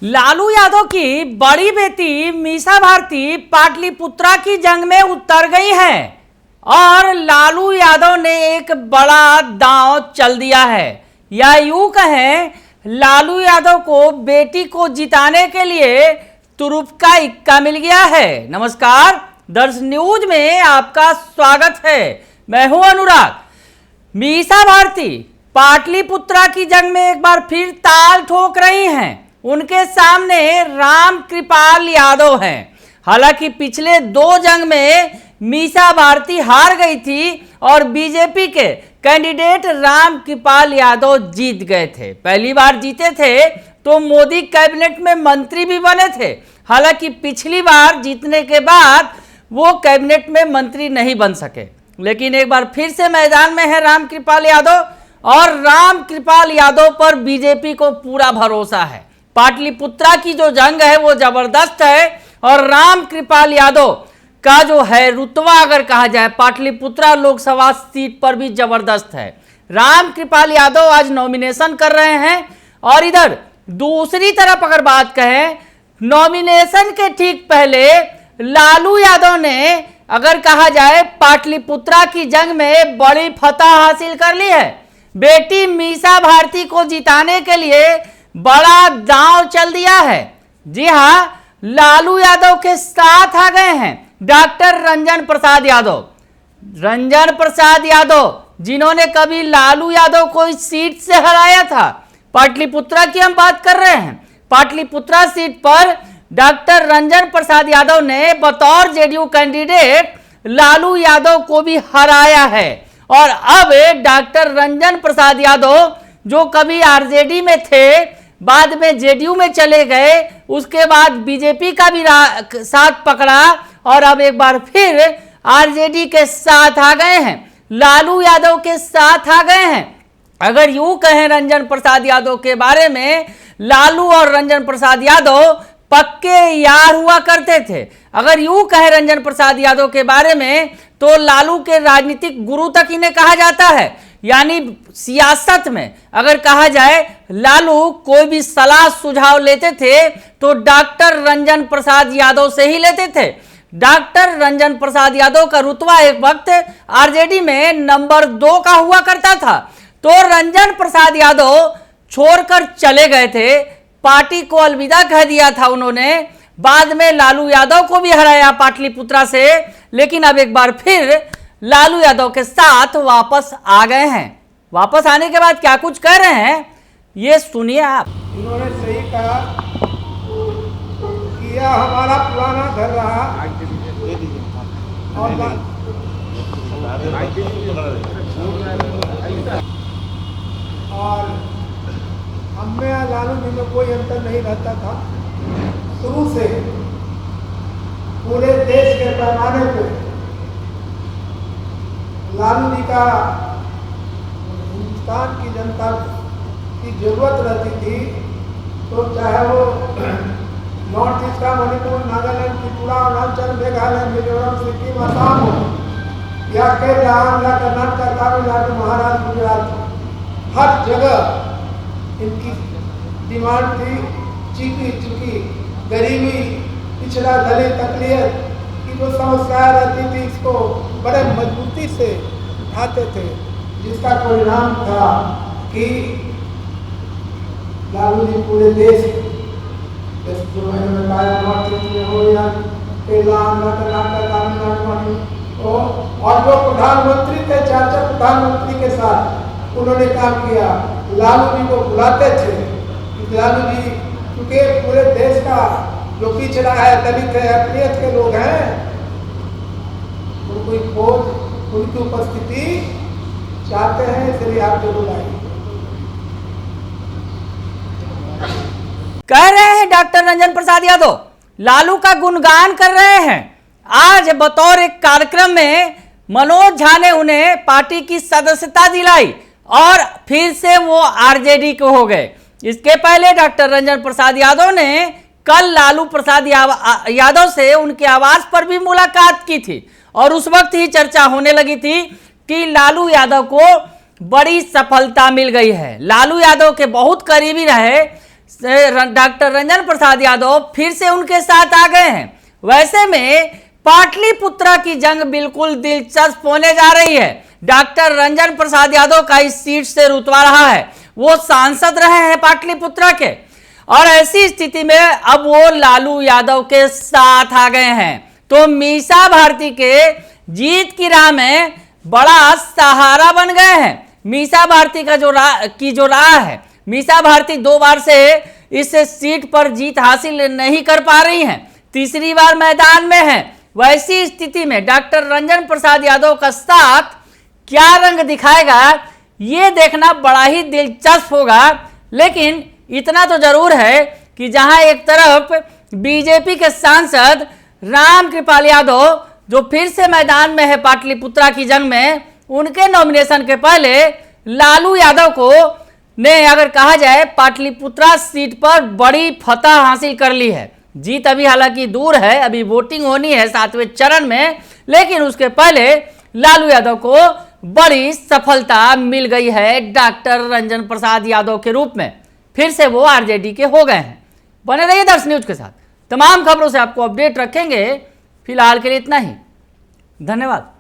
लालू यादव की बड़ी बेटी मीसा भारती पाटलिपुत्रा की जंग में उतर गई हैं और लालू यादव ने एक बड़ा दांव चल दिया है, या यूं कहें लालू यादव को बेटी को जिताने के लिए तुरुप का इक्का मिल गया है। नमस्कार, दर्श न्यूज में आपका स्वागत है। मैं हूं अनुराग। मीसा भारती पाटलिपुत्रा की जंग में एक बार फिर ताल ठोक रही हैं। उनके सामने राम कृपाल यादव हैं। हालांकि पिछले दो जंग में मीसा भारती हार गई थी और बीजेपी के कैंडिडेट राम कृपाल यादव जीत गए थे। पहली बार जीते थे तो मोदी कैबिनेट में मंत्री भी बने थे। हालांकि पिछली बार जीतने के बाद वो कैबिनेट में मंत्री नहीं बन सके, लेकिन एक बार फिर से मैदान में है राम कृपाल यादव और राम कृपाल यादव पर बीजेपी को पूरा भरोसा है। पाटलिपुत्रा की जो जंग है वो जबरदस्त है और राम कृपाल यादव का जो है रुतबा अगर कहा जाए पाटलिपुत्रा लोकसभा सीट पर भी जबरदस्त है। राम कृपाल यादव आज नॉमिनेशन कर रहे हैं और इधर दूसरी तरफ अगर बात कहें, नॉमिनेशन के ठीक पहले लालू यादव ने अगर कहा जाए पाटलिपुत्रा की जंग में बड़ी फतह हासिल कर ली है। बेटी मीसा भारती को जिताने के लिए बड़ा दांव चल दिया है। जी हां, लालू यादव के साथ आ गए हैं डॉक्टर रंजन प्रसाद यादव। रंजन प्रसाद यादव जिन्होंने कभी लालू यादव को इस सीट से हराया था। पाटलिपुत्रा की हम बात कर रहे हैं। पाटलिपुत्रा सीट पर डॉक्टर रंजन प्रसाद यादव ने बतौर जेडीयू कैंडिडेट लालू यादव को भी हराया है और अब डॉक्टर रंजन प्रसाद यादव जो कभी आरजेडी में थे, बाद में जेडीयू में चले गए, उसके बाद बीजेपी का भी साथ पकड़ा और अब एक बार फिर आरजेडी के साथ आ गए हैं, लालू यादव के साथ आ गए हैं। अगर यूं कहें रंजन प्रसाद यादव के बारे में, लालू और रंजन प्रसाद यादव पक्के यार हुआ करते थे। अगर यूं कहें रंजन प्रसाद यादव के बारे में तो लालू के राजनीतिक गुरु तक इन्हें कहा जाता है। यानी सियासत में अगर कहा जाए लालू कोई भी सलाह सुझाव लेते थे तो डॉक्टर रंजन प्रसाद यादव से ही लेते थे। डॉक्टर रंजन प्रसाद यादव का रुतबा एक वक्त आरजेडी में नंबर 2 का हुआ करता था। तो रंजन प्रसाद यादव छोड़कर चले गए थे, पार्टी को अलविदा कह दिया था उन्होंने। बाद में लालू यादव को भी हराया पाटलिपुत्रा से, लेकिन अब एक बार फिर लालू यादव के साथ वापस आ गए हैं। वापस आने के बाद क्या कुछ कह रहे हैं ये सुनिए आप। इन्होंने सही कहा कि यह हमारा पुराना घर रहा और हमें या लालू जी में कोई अंतर नहीं रहता था। शुरू से पूरे देश के पैमाने पे लालू जी का हिंदुस्तान की जनता की जरूरत रहती थी, तो चाहे वो नॉर्थ ईस्ट का मणिपुर, नागालैंड, त्रिपुरा, अरुणाचल, मेघालय, मिजोरम, सिक्किम, असम हो या केरला, आंध्र, कर्नाटक, तमिलनाडु, महाराष्ट्र, गुजरात, हर जगह इनकी डिमांड थी चूंकि गरीबी, पिछड़ा, दलित, अकलियत की जो समस्याएं रहती थी इसको बड़े मजबूती से उठाते थे, जिसका परिणाम था कि लालू जी पूरे देश जो मैंने बताया नॉर्थ ईस्ट में हो या केरला, आंध्र, कर्नाटक, तमिलनाडु हो, और जो प्रधानमंत्री थे 4 प्रधानमंत्री के साथ उन्होंने काम किया। लालू जी को बुलाते थे कि लालू जी क्योंकि पूरे देश का जो पिछड़ा है, दलित है, अकलियत के लोग हैं, उनको खोज, उनकी उपस्थिति चाहते हैं, इसलिए आप जरूर आइए। कह रहे हैं डॉक्टर रंजन प्रसाद यादव, लालू का गुणगान कर रहे हैं। आज बतौर एक कार्यक्रम में मनोज झा ने उन्हें पार्टी की सदस्यता दिलाई और फिर से वो आरजेडी के हो गए। इसके पहले डॉक्टर रंजन प्रसाद यादव ने कल लालू प्रसाद यादव से उनके आवास पर भी मुलाकात की थी और उस वक्त ही चर्चा होने लगी थी कि लालू यादव को बड़ी सफलता मिल गई है। लालू यादव के बहुत करीबी रहे डॉक्टर रंजन प्रसाद यादव फिर से उनके साथ आ गए हैं। वैसे में पाटलिपुत्रा की जंग बिल्कुल दिलचस्प होने जा रही है। डॉक्टर रंजन प्रसाद यादव का इस सीट से रुतबा रहा है, वो सांसद रहे हैं पाटलिपुत्रा के, और ऐसी स्थिति में अब वो लालू यादव के साथ आ गए हैं। तो मीसा भारती के जीत की राह में बड़ा सहारा बन गए हैं। मीसा भारती का जो राह है, मीसा भारती 2 बार से इस सीट पर जीत हासिल नहीं कर पा रही हैं, तीसरी बार मैदान में है। वैसी स्थिति में डॉक्टर रंजन प्रसाद यादव का साथ क्या रंग दिखाएगा, ये देखना बड़ा ही दिलचस्प होगा। लेकिन इतना तो जरूर है कि जहां एक तरफ बीजेपी के सांसद रामकृपाल यादव जो फिर से मैदान में है पाटलिपुत्रा की जंग में, उनके नॉमिनेशन के पहले लालू यादव को ने अगर कहा जाए पाटलिपुत्रा सीट पर बड़ी फतह हासिल कर ली है। जीत अभी हालांकि दूर है, अभी वोटिंग होनी है 7वें चरण में, लेकिन उसके पहले लालू यादव को बड़ी सफलता मिल गई है डॉक्टर रंजन प्रसाद यादव के रूप में। फिर से वो आरजेडी के हो गए हैं। बने रहिए दर्श न्यूज के साथ, तमाम खबरों से आपको अपडेट रखेंगे। फिलहाल के लिए इतना ही, धन्यवाद।